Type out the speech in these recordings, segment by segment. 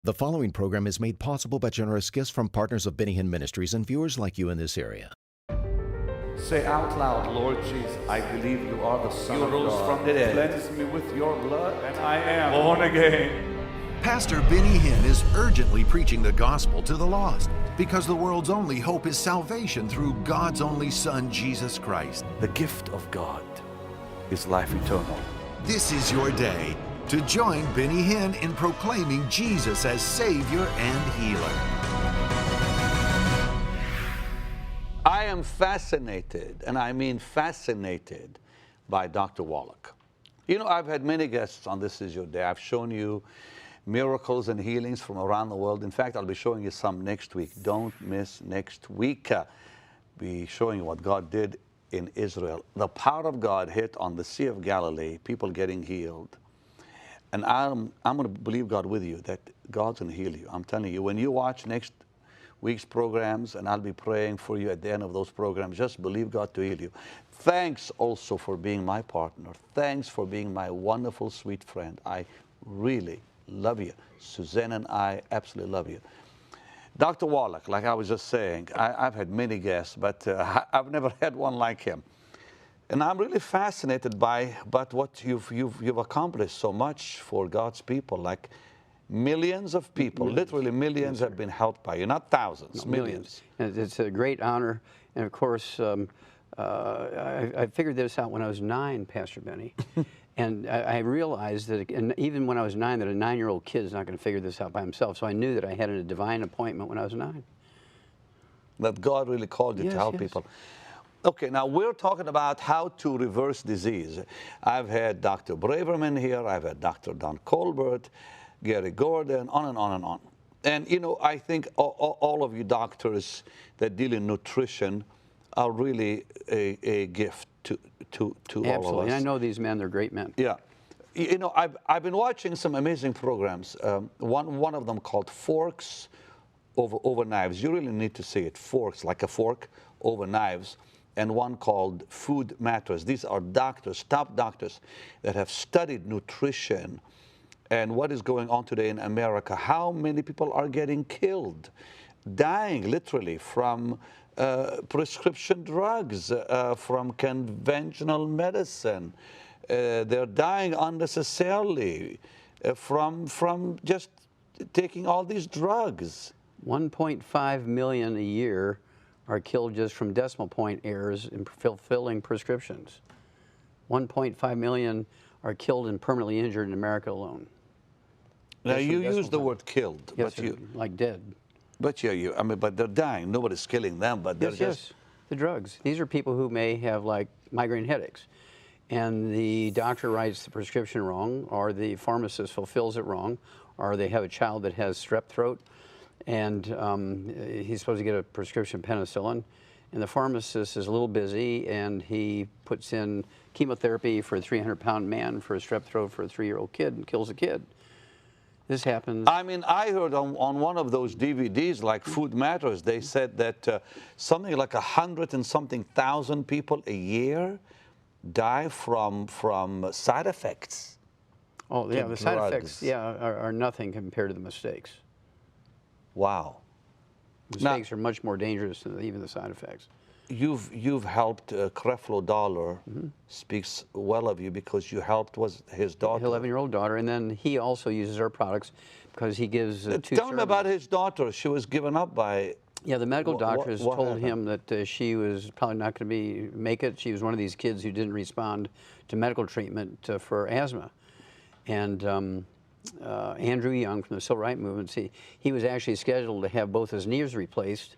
The following program is made possible by generous gifts from partners of Hinn Ministries and viewers like you in this area. Say out loud, Lord Jesus, I believe you are the Son of God. You rose from the dead. Cleanse me with your blood, and I am born again. Pastor Hinn is urgently preaching the gospel to the lost because the world's only hope is salvation through God's only Son, Jesus Christ. The gift of God is life eternal. This is your day to join Hinn in proclaiming Jesus as Savior and Healer. I am fascinated, and I mean fascinated, by Dr. Wallach. You know, I've had many guests on This Is Your Day. I've shown you miracles and healings from around the world. In fact, I'll be showing you some next week. Don't miss next week. Be showing you what God did in Israel. The power of God hit on the Sea of Galilee, people getting healed. And I'm going to believe God with you that God's going to heal you. I'm telling you, when you watch next week's programs, and I'll be praying for you at the end of those programs, just believe God to heal you. Thanks also for being my partner. Thanks for being my wonderful, sweet friend. I really love you. Suzanne and I absolutely love you. Dr. Wallach, like I was just saying, I've had many guests, but I've never had one like him. And I'm really fascinated by what you've accomplished so much for God's people. Like millions of people, literally millions, have been helped by you. Not thousands, No, millions. And it's a great honor. And of course, I figured this out when I was 9, Pastor Benny. And I realized that, and even when I was 9, that a 9-year-old kid is not going to figure this out by himself. So I knew that I had a divine appointment when I was 9. That God really called you to help people. Okay, now we're talking about how to reverse disease. I've had Dr. Braverman here, I've had Dr. Don Colbert, Gary Gordon, on and on and on. And you know, I think all of you doctors that deal in nutrition are really a gift to all of us. Absolutely, and I know these men, they're great men. Yeah. You know, I've been watching some amazing programs. One of them called Forks Over Knives. You really need to see it. Forks, like a fork over knives. And one called Food Matters. These are doctors, top doctors, that have studied nutrition and what is going on today in America. How many people are getting killed, dying literally from prescription drugs, from conventional medicine. They're dying unnecessarily from just taking all these drugs. 1.5 million a year are killed just from decimal point errors in fulfilling prescriptions. 1.5 million are killed and permanently injured in America alone. Now you use the word killed, yes, but you like dead. But yeah, I mean, but they're dying. Nobody's killing them, but they're just the drugs. These are people who may have like migraine headaches, and the doctor writes the prescription wrong, or the pharmacist fulfills it wrong, or they have a child that has strep throat, and he's supposed to get a prescription penicillin, and the pharmacist is a little busy, and he puts in chemotherapy for a 300-pound man for a strep throat for a 3-year-old kid and kills a kid. This happens. I mean, I heard on one of those DVDs, like Food Matters, they said that something like 100 and something thousand people a year die from side effects. Oh, yeah, the side effects, are nothing compared to the mistakes. Wow. Mistakes are much more dangerous than even the side effects. You've helped Creflo Dollar speaks well of you because you helped his daughter. 11-year-old daughter, and then he also uses our products because he gives Tell me about his daughter. She was given up by... Yeah, the medical doctors what told happened? him that she was probably not going to make it. She was one of these kids who didn't respond to medical treatment for asthma. And Andrew Young from the Civil Rights Movement, he was actually scheduled to have both his knees replaced.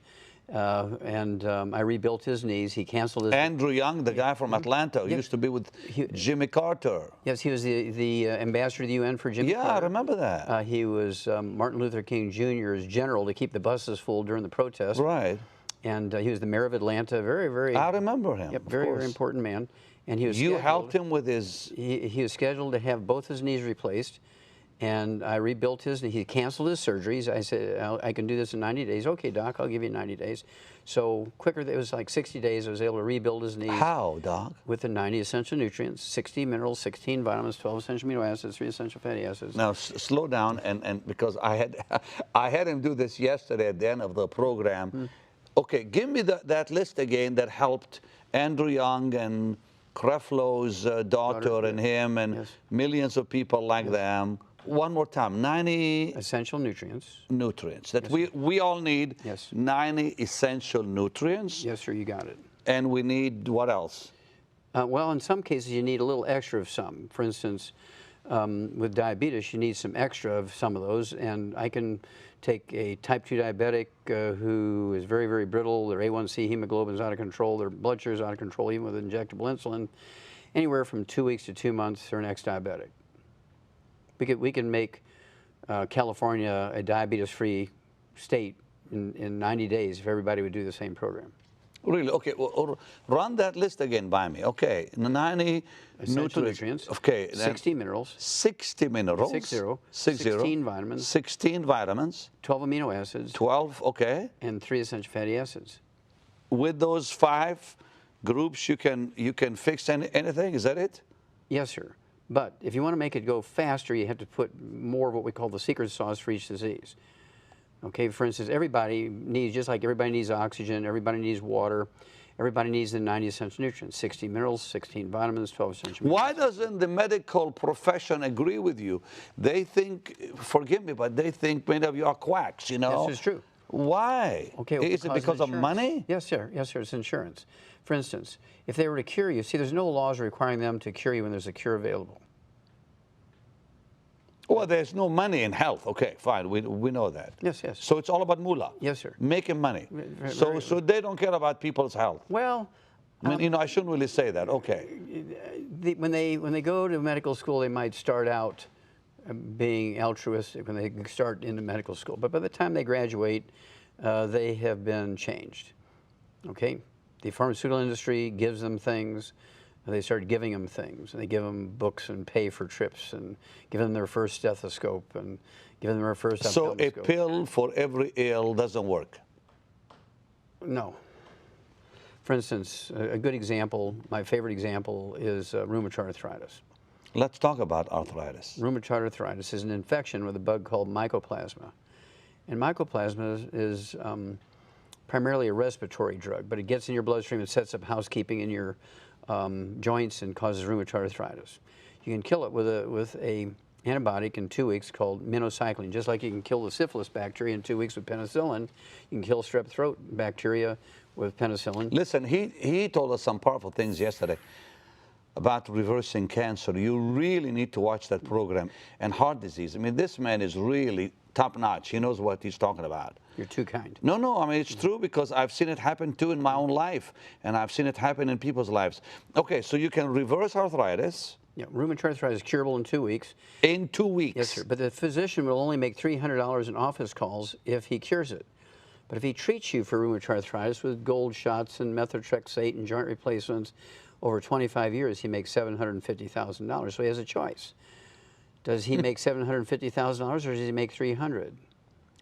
I rebuilt his knees. He canceled his... Andrew Young, the guy from Atlanta, who used to be with Jimmy Carter. Yes, he was the ambassador to the UN for Jimmy Carter. Yeah, I remember that. He was Martin Luther King Jr.'s general to keep the buses full during the protest. Right. And he was the mayor of Atlanta. Very... I remember him. Yep, very important man. And he was You helped him with his... He was scheduled to have both his knees replaced. And I rebuilt his knee. He canceled his surgeries. I said, I can do this in 90 days. Okay, doc, I'll give you 90 days. So quicker, it was like 60 days, I was able to rebuild his knees. How, doc? With the 90 essential nutrients, 60 minerals, 16 vitamins, 12 essential amino acids, 3 essential fatty acids. Now, slow down, and because I had him do this yesterday at the end of the program. Okay, give me that list again that helped Andrew Young and Creflo's daughter and him and millions of people like them. One more time, 90 essential nutrients. Nutrients that we all need. Yes. 90 essential nutrients. Yes, sir, you got it. And we need what else? Well, in some cases, you need a little extra of some. For instance, with diabetes, you need some extra of some of those. And I can take a type 2 diabetic who is very, very brittle. Their A1C hemoglobin is out of control. Their blood sugar is out of control, even with injectable insulin. Anywhere from 2 weeks to 2 months, they're an ex-diabetic. We can make California a diabetes-free state in 90 days if everybody would do the same program. Really? Okay. Well, run that list again by me. Okay. 90 essential nutrients. Okay. 60 minerals. 60 minerals. 16 vitamins. 16 vitamins. 12 amino acids. 12. Okay. And 3 essential fatty acids. With those 5 groups, you can fix anything. Is that it? Yes, sir. But if you want to make it go faster, you have to put more of what we call the secret sauce for each disease. Okay, for instance, everybody needs, just like everybody needs oxygen, everybody needs water, everybody needs the 90 essential nutrients, 60 minerals, 16 vitamins, 12 essential minerals. Why doesn't the medical profession agree with you? They think, forgive me, but they think many of you are quacks, you know? This is true. Why? Okay, Is it because of money? Yes, sir. Yes, sir. It's insurance. For instance, if they were to cure you, see, there's no laws requiring them to cure you when there's a cure available. Well, there's no money in health. Okay, fine. We know that. Yes, yes. So it's all about moolah. Yes, sir. Making money. So they don't care about people's health. Well, I mean, you know, I shouldn't really say that. Okay. When they go to medical school, they might start out being altruistic when they start into medical school. But by the time they graduate, they have been changed. Okay? The pharmaceutical industry gives them things. They start giving them things. And they give them books and pay for trips and give them their first stethoscope and give them their first So a ophthalmoscope. pill for every ill doesn't work? No. For instance, a good example, my favorite example, is rheumatoid arthritis. Let's talk about arthritis. Rheumatoid arthritis is an infection with a bug called mycoplasma. And mycoplasma is primarily a respiratory drug, but it gets in your bloodstream and sets up housekeeping in your joints and causes rheumatoid arthritis. You can kill it with a antibiotic in 2 weeks called minocycline. Just like you can kill the syphilis bacteria in 2 weeks with penicillin, you can kill strep throat bacteria with penicillin. Listen, he told us some powerful things yesterday about reversing cancer. You really need to watch that program. And heart disease. I mean, this man is really top notch. He knows what he's talking about. You're too kind. No, I mean, it's true because I've seen it happen too in my own life, and I've seen it happen in people's lives. Okay, so you can reverse arthritis. Yeah, rheumatoid arthritis is curable in 2 weeks. In 2 weeks? Yes, sir. But the physician will only make $300 in office calls if he cures it. But if he treats you for rheumatoid arthritis with gold shots and methotrexate and joint replacements over 25 years, he makes $750,000. So he has a choice. Does he make $750,000 or does he make $300,000?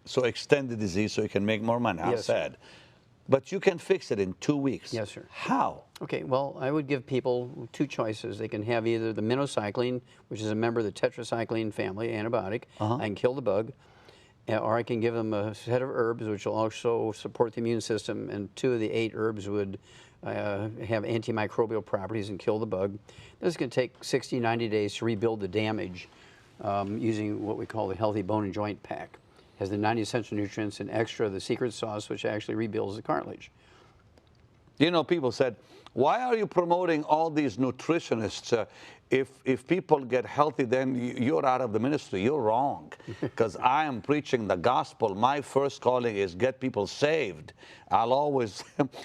So extend the disease so you can make more money. How Yes, sad. But you can fix it in 2 weeks. Yes, sir. How? Okay, well, I would give people 2 choices. They can have either the minocycline, which is a member of the tetracycline family antibiotic. I can kill the bug. Or I can give them a set of herbs, which will also support the immune system. And 2 of the 8 herbs would have antimicrobial properties and kill the bug. This is going to take 60, 90 days to rebuild the damage using what we call the Healthy Bone and Joint Pack. It has the 90 essential nutrients and extra of the secret sauce, which actually rebuilds the cartilage. You know, people said, why are you promoting all these nutritionists? If people get healthy, then you're out of the ministry. You're wrong, because I am preaching the gospel. My first calling is get people saved. I'll always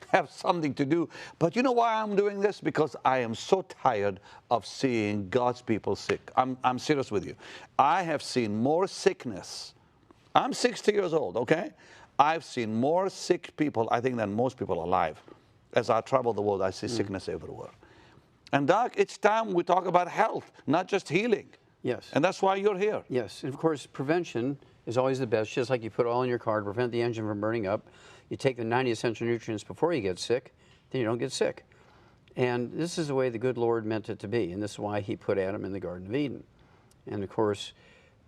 have something to do. But you know why I'm doing this? Because I am so tired of seeing God's people sick. I'm serious with you. I have seen more sickness. I'm 60 years old, okay? I've seen more sick people, I think, than most people alive. As I travel the world, I see sickness everywhere. And Doc, it's time we talk about health, not just healing. Yes. And that's why you're here. Yes, and of course, prevention is always the best. Just like you put oil in your car to prevent the engine from burning up, you take the 90 essential nutrients before you get sick, then you don't get sick. And this is the way the good Lord meant it to be, and this is why He put Adam in the Garden of Eden. And of course,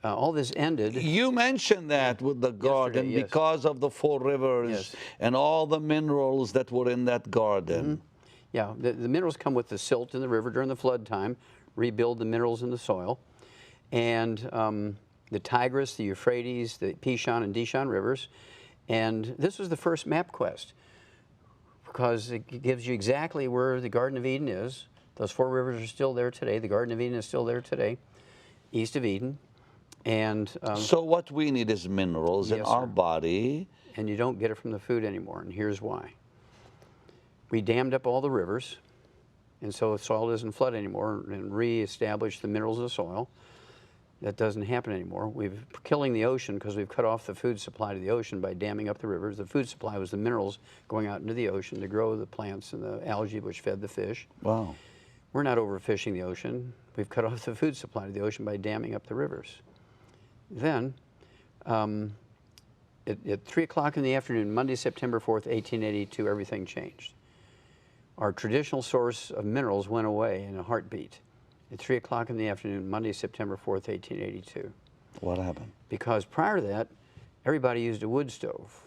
all this ended. You mentioned that with the garden, yes. because of the 4 rivers Yes. and all the minerals that were in that garden. Yeah, the minerals come with the silt in the river during the flood time, rebuild the minerals in the soil. And the Tigris, the Euphrates, the Pishon and Dishon rivers. And this was the first map quest, because it gives you exactly where the Garden of Eden is. Those 4 rivers are still there today. The Garden of Eden is still there today, east of Eden. And So what we need is minerals in Yes, our sir. body. and you don't get it from the food anymore, and here's why. We dammed up all the rivers, and so the soil doesn't flood anymore, and reestablished the minerals of the soil. That doesn't happen anymore. We're killing the ocean because we've cut off the food supply to the ocean by damming up the rivers. The food supply was the minerals going out into the ocean to grow the plants and the algae which fed the fish. Wow. We're not overfishing the ocean. We've cut off the food supply to the ocean by damming up the rivers. Then, at 3 o'clock in the afternoon, Monday, September 4th, 1882, everything changed. Our traditional source of minerals went away in a heartbeat. At 3 o'clock in the afternoon, Monday, September 4th, 1882. What happened? Because prior to that, everybody used a wood stove.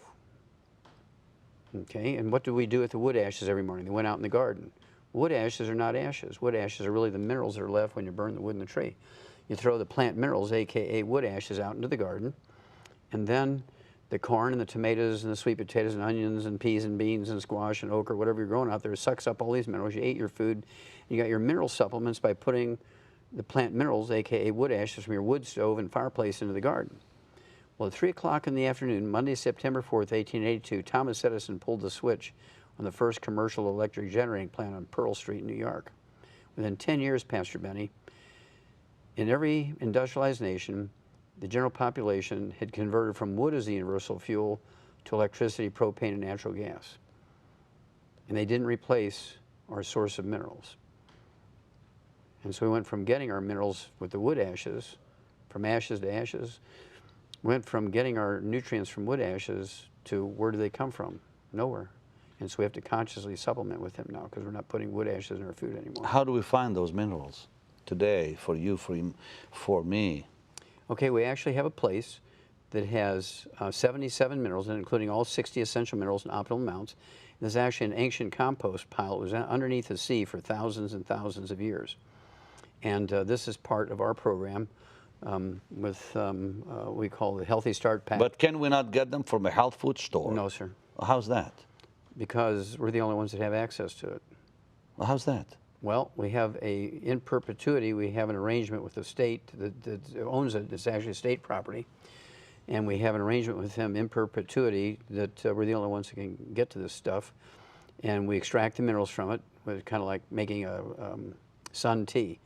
Okay, and what do we do with the wood ashes every morning? They went out in the garden. Wood ashes are not ashes. Wood ashes are really the minerals that are left when you burn the wood in the tree. You throw the plant minerals, AKA wood ashes, out into the garden, and then the corn and the tomatoes and the sweet potatoes and onions and peas and beans and squash and okra, whatever you're growing out there, sucks up all these minerals. You ate your food. You got your mineral supplements by putting the plant minerals, AKA wood ashes, from your wood stove and fireplace into the garden. Well, at 3 o'clock in the afternoon, Monday, September 4th, 1882, Thomas Edison pulled the switch on the first commercial electric generating plant on Pearl Street, New York. Within 10 years, Pastor Benny, in every industrialized nation, the general population had converted from wood as the universal fuel to electricity, propane, and natural gas. And they didn't replace our source of minerals. And so we went from getting our minerals with the wood ashes, from ashes to ashes, went from getting our nutrients from wood ashes to where do they come from? Nowhere. And so we have to consciously supplement with them now because we're not putting wood ashes in our food anymore. How do we find those minerals today for you, for me? Okay, we actually have a place that has 77 minerals, including all 60 essential minerals in optimal amounts. There's actually an ancient compost pile. It was underneath the sea for thousands and thousands of years. And this is part of our program with we call the Healthy Start Pack. But can we not get them from a health food store? No, sir. How's that? Because we're the only ones that have access to it. How's that? Well, we have in perpetuity, we have an arrangement with the state that owns it. It's actually state property. And we have an arrangement with them in perpetuity that we're the only ones that can get to this stuff. And we extract the minerals from it. It's kind of like making a sun tea.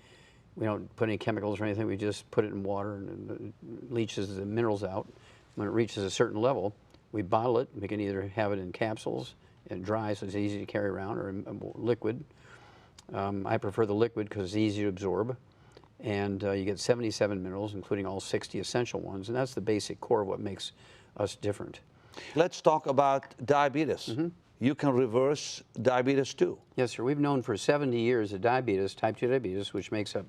We don't put any chemicals or anything. We just put it in water and it leaches the minerals out. When it reaches a certain level, we bottle it. We can either have it in capsules and dry so it's easy to carry around, or in liquid. I prefer the liquid because it's easy to absorb. And you get 77 minerals, including all 60 essential ones. And that's the basic core of what makes us different. Let's talk about diabetes. You can reverse diabetes too. Yes, sir. We've known for 70 years that diabetes, type 2 diabetes, which makes up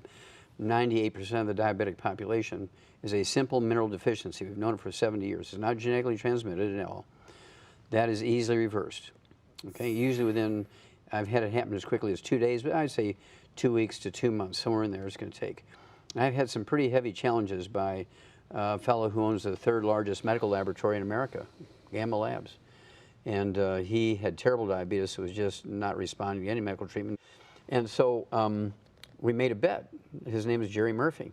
98% of the diabetic population, is a simple mineral deficiency. We've known it for 70 years. It's not genetically transmitted at all. That is easily reversed. Okay, usually within, I've had it happen as quickly as 2 days, but I'd say 2 weeks to 2 months, somewhere in there it's going to take. And I've had some pretty heavy challenges by a fellow who owns the 3rd largest medical laboratory in America, Gamma Labs. And he had terrible diabetes, so was just not responding to any medical treatment. And so we made a bet. His name is Jerry Murphy.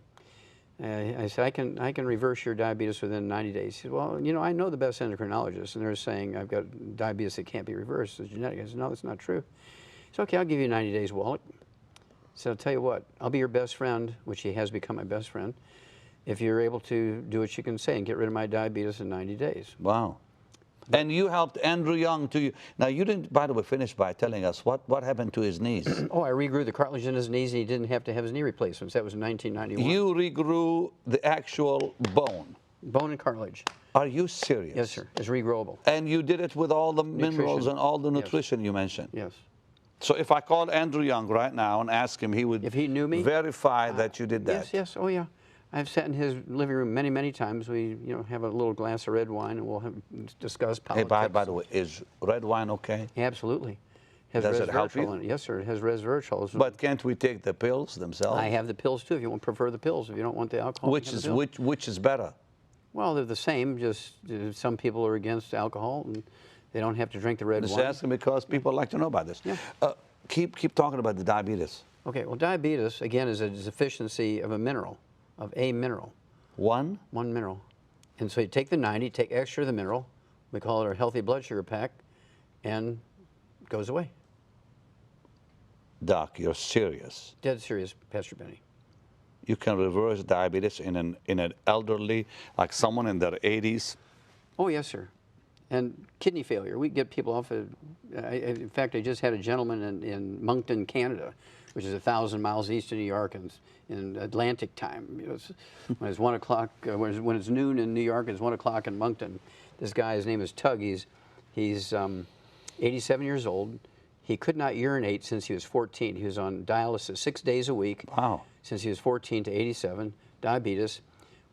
I said, I can reverse your diabetes within 90 days. He said, well, you know, I know the best endocrinologists, and they're saying I've got diabetes that can't be reversed. It's genetic. I said, no, that's not true. He said, okay, I'll give you 90 days, Wallach. So I'll tell you what, I'll be your best friend, which he has become my best friend, if you're able to do what you can say and get rid of my diabetes in 90 days. Wow. And you helped Andrew Young to you. Now, you didn't, by the way, finish by telling us what happened to his knees. Oh, I regrew the cartilage in his knees, and he didn't have to have his knee replacements. That was in 1991. You regrew the actual bone. Bone and cartilage. Are you serious? Yes, sir. It's regrowable. And you did it with all the minerals Nutrition. and all the Yes. nutrition you mentioned. Yes. So if I called Andrew Young right now and asked him, he would If he knew me, verify that you did that. Yes, yes. Oh, yeah. I've sat in his living room many, many times. We, have a little glass of red wine, and we'll discuss Hey, politics. by the way, is red wine okay? Absolutely. Has Does it help resveratrol you? in it. Yes, sir. It has resveratrol. But can't we take the pills themselves? I have the pills too. If you prefer the pills, if you don't want the alcohol, you Which have is the pills. which is better? Well, they're the same. Just some people are against alcohol, and they don't have to drink the red Just wine. asking because people like to know about this. Yeah. Keep talking about the diabetes. Okay. Well, diabetes again is a deficiency of a mineral, One? one mineral, and so you take the 90, take extra of the mineral. We call it our healthy blood sugar pack, and it goes away. Doc, you're serious. Dead serious, Pastor Benny. You can reverse diabetes in an elderly, like someone in their 80s. Oh, yes, sir. And kidney failure. We get people off of, in fact, I just had a gentleman in Moncton, Canada, which is 1,000 miles east of New York, and in Atlantic time. When it's 1 o'clock, when it's noon in New York, it's 1 o'clock in Moncton. This guy, his name is Tug. He's 87 years old. He could not urinate since he was 14. He was on dialysis 6 days a week. Wow. Since he was 14 to 87, diabetes.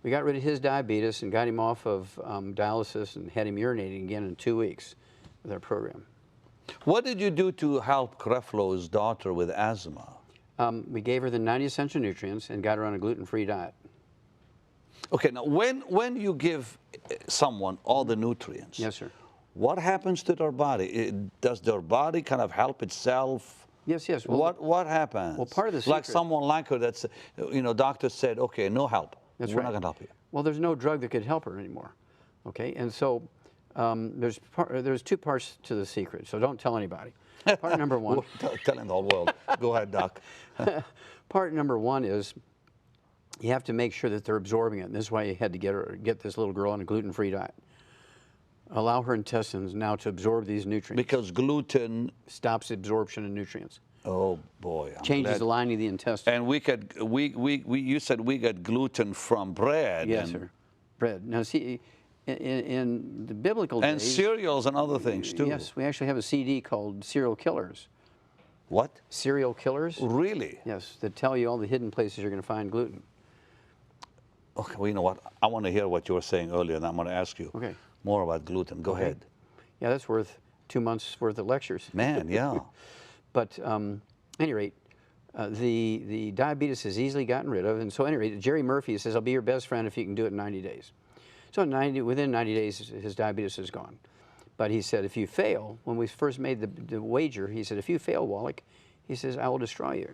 We got rid of his diabetes and got him off of dialysis and had him urinating again in 2 weeks with our program. What did you do to help Creflo's daughter with asthma? We gave her the 90 essential nutrients and got her on a gluten-free diet. Okay, now when you give someone all the nutrients, Yes, sir. what happens to their body? Does their body kind of help itself? Yes, yes. Well, What happens? well, part of the like secret- someone like her that's, doctor said, okay, no help. That's We're right. not going to help you. Well, there's no drug that could help her anymore. Okay, and so there's two parts to the secret. So don't tell anybody. Part number one. Telling the whole world. Go ahead, Doc. Part number one is you have to make sure that they're absorbing it. And this is why you had to get this little girl on a gluten-free diet. Allow her intestines now to absorb these nutrients. Because gluten, Stops absorption of nutrients. oh boy. I'm Changes glad- the lining of the intestine. And you said we get gluten from bread. Yes, and, sir. Bread. Now, see, in the biblical And days, cereals and other things too. yes, we actually have a CD called Serial Killers. What? Serial Killers? Really? Yes, that tell you all the hidden places you're going to find gluten. Okay, well, you know what? I want to hear what you were saying earlier, and I'm going to ask you Okay. more about gluten. Go ahead. Yeah, that's worth 2 months worth of lectures. Man, yeah. But at any rate, the diabetes is easily gotten rid of. And so at any rate, Jerry Murphy says, I'll be your best friend if you can do it in 90 days. So within 90 days, his diabetes is gone. But he said, if you fail, when we first made the wager, he said, if you fail, Wallach, he says, I will destroy you.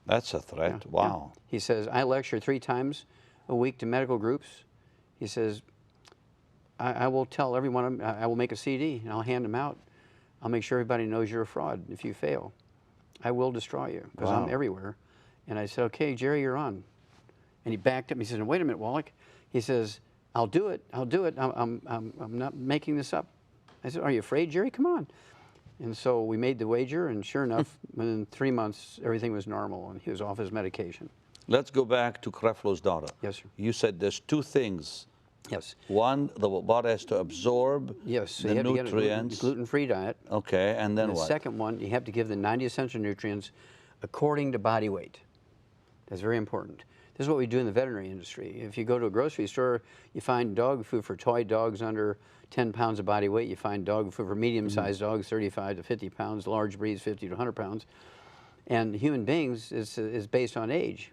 That's a threat. Yeah, Wow. yeah. He says, I lecture 3 times a week to medical groups. He says, I will tell everyone, I will make a CD and I'll hand them out. I'll make sure everybody knows you're a fraud if you fail. I will destroy you because Wow. I'm everywhere. And I said, okay, Jerry, you're on. And he backed up. He said, wait a minute, Wallach. He says, I'll do it. I'll do it. I'm not making this up. I said, are you afraid, Jerry? Come on. And so we made the wager, and sure enough, within 3 months, everything was normal, and he was off his medication. Let's go back to Creflo's daughter. Yes, sir. You said there's 2 things. Yes. One, the body has to absorb Yes. So the you have to get nutrients. a gluten-free diet. Okay, and then And the what? second one, you have to give the 90 essential nutrients according to body weight. That's very important. This is what we do in the veterinary industry. If you go to a grocery store, you find dog food for toy dogs under 10 pounds of body weight. You find dog food for medium-sized dogs, 35 to 50 pounds, large breeds, 50 to 100 pounds. And human beings is based on age.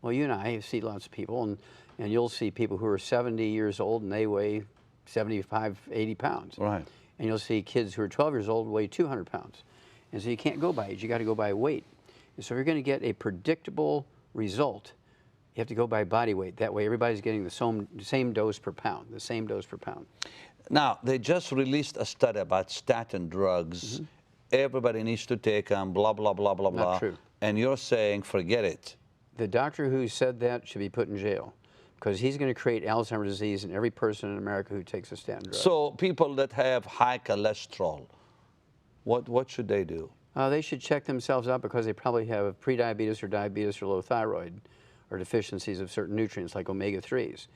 Well, you and I see lots of people, and you'll see people who are 70 years old and they weigh 75, 80 pounds. Right. And you'll see kids who are 12 years old weigh 200 pounds. And so you can't go by age, you got to go by weight. And so if you're going to get a predictable result, you have to go by body weight. That way everybody's getting the same dose per pound, the same dose per pound. Now, they just released a study about statin drugs. Everybody needs to take them, blah, blah, blah, blah, blah. true. And you're saying, forget it. The doctor who said that should be put in jail because he's going to create Alzheimer's disease in every person in America who takes a statin drug. So people that have high cholesterol, what should they do? They should check themselves out because they probably have prediabetes or diabetes or low thyroid or deficiencies of certain nutrients like omega-3s.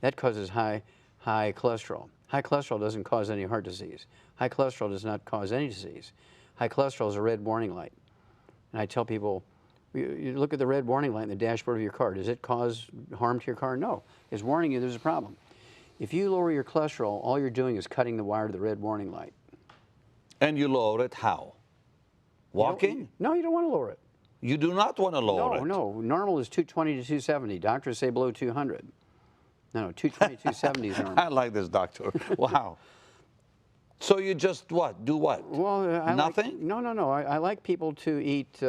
That causes high cholesterol. High cholesterol doesn't cause any heart disease. High cholesterol does not cause any disease. High cholesterol is a red warning light. And I tell people, you look at the red warning light in the dashboard of your car. Does it cause harm to your car? No. It's warning you there's a problem. If you lower your cholesterol, all you're doing is cutting the wire to the red warning light. And you lower it how? Walking? No, you don't want to lower it. You do not want to lower it. No. Normal is 220 to 270. Doctors say below 200. No, 220, 270 is normal. I like this, doctor. Wow. So you just what? Do what? Well, nothing? No. I like people to eat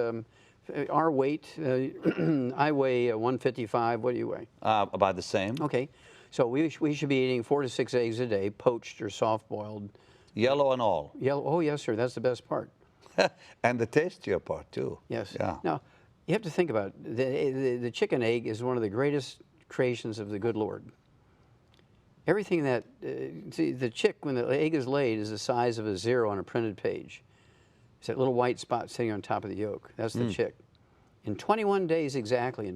our weight. I weigh 155. What do you weigh? About the same. Okay. So we should be eating 4 to 6 eggs a day, poached or soft-boiled. Yellow and all. Yellow. Oh, yes, sir. That's the best part. And the tastier part, too. Yes. Yeah. Now, you have to think about it. The chicken egg is one of the greatest creations of the good Lord. Everything that, see, the chick, when the egg is laid, is the size of a 0 on a printed page. It's that little white spot sitting on top of the yolk. That's the chick. In 21 days exactly,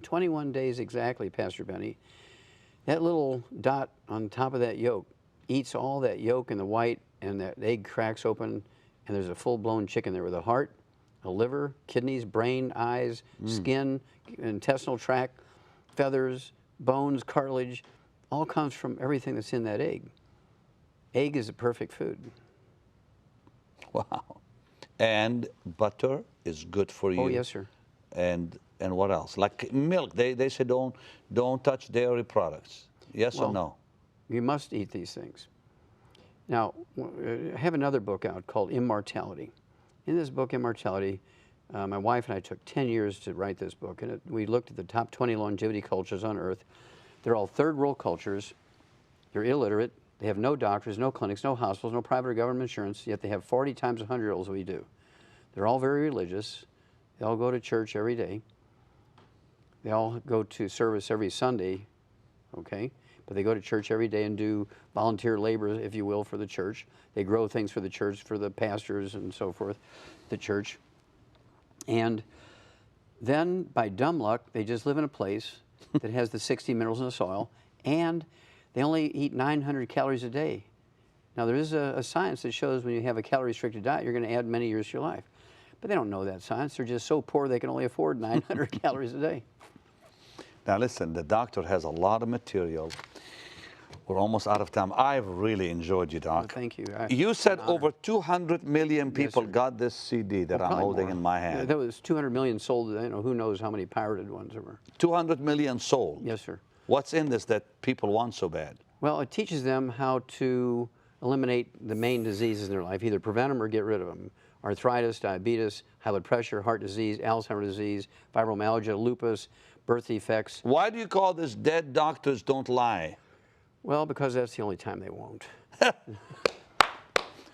Pastor Benny, that little dot on top of that yolk eats all that yolk and the white, and that egg cracks open, and there's a full-blown chicken there with a heart, a liver, kidneys, brain, eyes, skin, intestinal tract, feathers, bones, cartilage. All comes from everything that's in that egg. Egg is a perfect food. Wow. And butter is good for you. Oh, yes, sir. And what else? Like milk, they say don't touch dairy products. Yes or no? You must eat these things. Now, I have another book out called Immortality. In this book, Immortality, my wife and I took 10 years to write this book, and we looked at the top 20 longevity cultures on Earth. They're all third world cultures. They're illiterate. They have no doctors, no clinics, no hospitals, no private or government insurance, yet they have 40 times 100-year-olds we do. They're all very religious. They all go to church every day. They all go to service every Sunday, okay? But they go to church every day and do volunteer labor, if you will, for the church. They grow things for the church, for the pastors and so forth, the church. And then, by dumb luck, they just live in a place that has the 60 minerals in the soil, and they only eat 900 calories a day. Now, there is a science that shows when you have a calorie-restricted diet, you're going to add many years to your life. But they don't know that science. They're just so poor they can only afford 900 calories a day. Now listen, the doctor has a lot of material. We're almost out of time. I've really enjoyed you, Doc. Well, thank you. You said over 200 million people sir. got this CD that I'm Probably holding more. in my hand. There was 200 million sold. You know, who knows how many pirated ones there were. 200 million sold. Yes, sir. What's in this that people want so bad? Well, it teaches them how to eliminate the main diseases in their life, either prevent them or get rid of them. Arthritis, diabetes, high blood pressure, heart disease, Alzheimer's disease, fibromyalgia, lupus, birth defects. Why do you call this Dead Doctors Don't Lie? Well, because that's the only time they won't.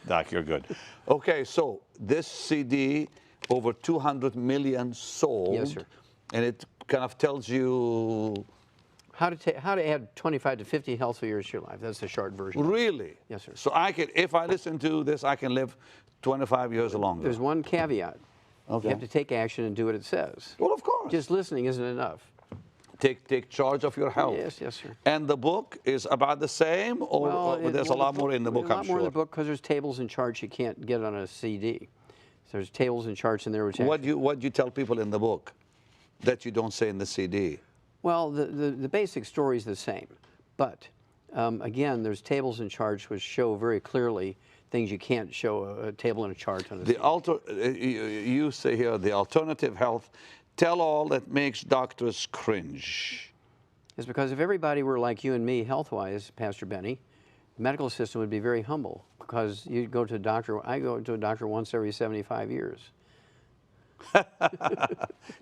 Doc, you're good. Okay, so this CD, over 200 million sold. Yes, sir. And it kind of tells you... How to add 25 to 50 healthy years to your life. That's the short version. Really? Yes, sir. So I can, if I listen to this, I can live 25 years longer. There's one caveat. Okay. You have to take action and do what it says. Well, of course. Just listening isn't enough. Take charge of your health. Yes, yes, sir. And the book is about the same, or there's a lot more in the book, I'm sure? A lot more in the book because there's tables and charts you can't get on a CD. So there's tables and charts in there. Which What do you tell people in the book that you don't say in the CD? Well, the basic story is the same. But, again, there's tables and charts which show very clearly things you can't show a table and a chart on a CD. You say here, the alternative health, tell all that makes doctors cringe. It's because if everybody were like you and me health-wise, Pastor Benny, the medical system would be very humble because you go to a doctor, I go to a doctor once every 75 years.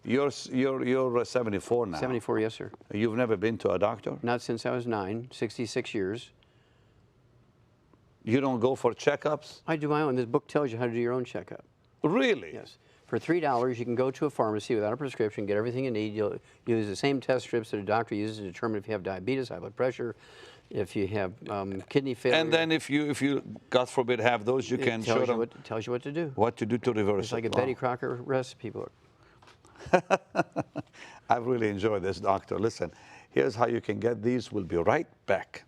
You're 74 now. 74, yes, sir. You've never been to a doctor? Not since I was 9, 66 years. You don't go for checkups? I do my own. This book tells you how to do your own checkup. Really? Yes. For $3, you can go to a pharmacy without a prescription, get everything you need. You'll use the same test strips that a doctor uses to determine if you have diabetes, high blood pressure, if you have kidney failure. And then if you, God forbid, have those, you can show them It tells you what to do. what to do to reverse It's like it. a Betty Crocker recipe book. I've really enjoyed this, Doctor. Listen, here's how you can get these. We'll be right back.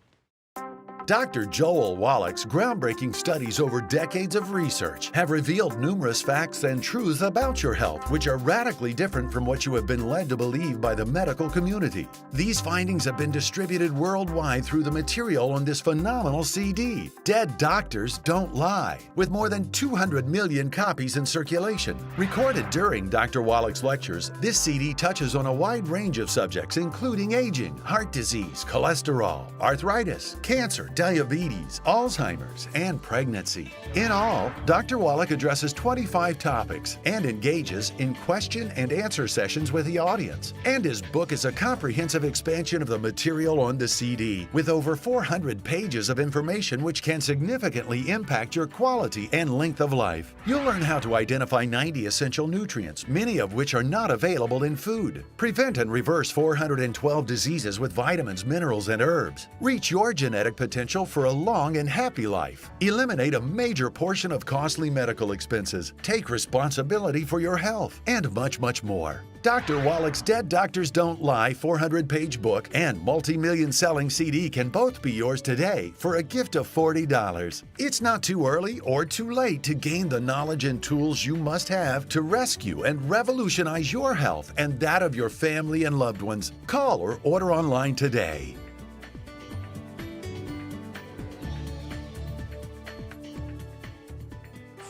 Dr. Joel Wallach's groundbreaking studies over decades of research have revealed numerous facts and truths about your health, which are radically different from what you have been led to believe by the medical community. These findings have been distributed worldwide through the material on this phenomenal CD, Dead Doctors Don't Lie, with more than 200 million copies in circulation. Recorded during Dr. Wallach's lectures, this CD touches on a wide range of subjects, including aging, heart disease, cholesterol, arthritis, cancer, diabetes, Alzheimer's, and pregnancy. In all, Dr. Wallach addresses 25 topics and engages in question and answer sessions with the audience. And his book is a comprehensive expansion of the material on the CD, with over 400 pages of information which can significantly impact your quality and length of life. You'll learn how to identify 90 essential nutrients, many of which are not available in food. Prevent and reverse 412 diseases with vitamins, minerals, and herbs. Reach your genetic potential for a long and happy life. Eliminate a major portion of costly medical expenses. Take responsibility for your health, and much, much more. Dr. Wallach's Dead Doctors Don't Lie 400-page book and multi-million selling CD can both be yours today for a gift of $40. It's not too early or too late to gain the knowledge and tools you must have to rescue and revolutionize your health and that of your family and loved ones. Call or order online today.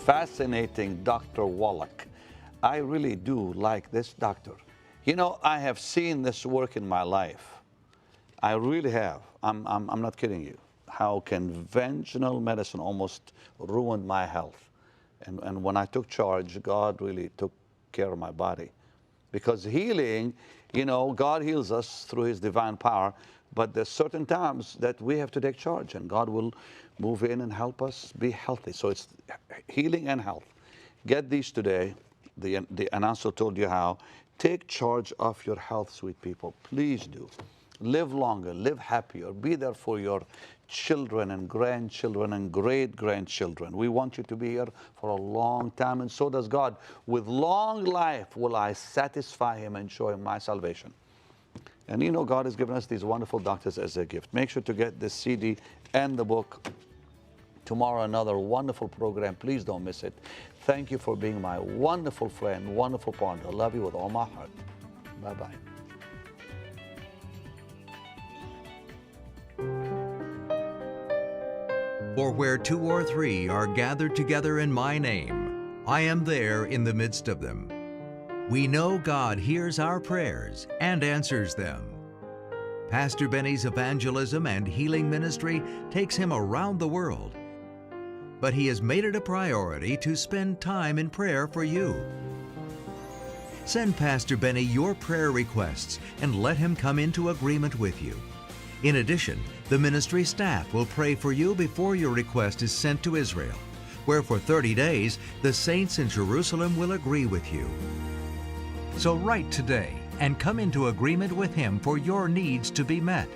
Fascinating Dr. Wallach. I really do like this doctor. You know, I have seen this work in my life. I really have. I'm not kidding you. How conventional medicine almost ruined my health. And when I took charge, God really took care of my body. Because healing, you know, God heals us through His divine power, but there's certain times that we have to take charge, and God will move in and help us be healthy. So it's healing and health. Get these today. The announcer told you how. Take charge of your health, sweet people. Please do. Live longer, live happier. Be there for your children and grandchildren and great-grandchildren. We want you to be here for a long time, and so does God. With long life will I satisfy Him and show Him my salvation. And you know, God has given us these wonderful doctors as a gift. Make sure to get this CD and the book. Tomorrow, another wonderful program. Please don't miss it. Thank you for being my wonderful friend, wonderful partner. I love you with all my heart. Bye-bye. For where 2 or 3 are gathered together in my name, I am there in the midst of them. We know God hears our prayers and answers them. Pastor Benny's evangelism and healing ministry takes him around the world, but he has made it a priority to spend time in prayer for you. Send Pastor Benny your prayer requests and let him come into agreement with you. In addition, the ministry staff will pray for you before your request is sent to Israel, where for 30 days the saints in Jerusalem will agree with you. So write today and come into agreement with him for your needs to be met.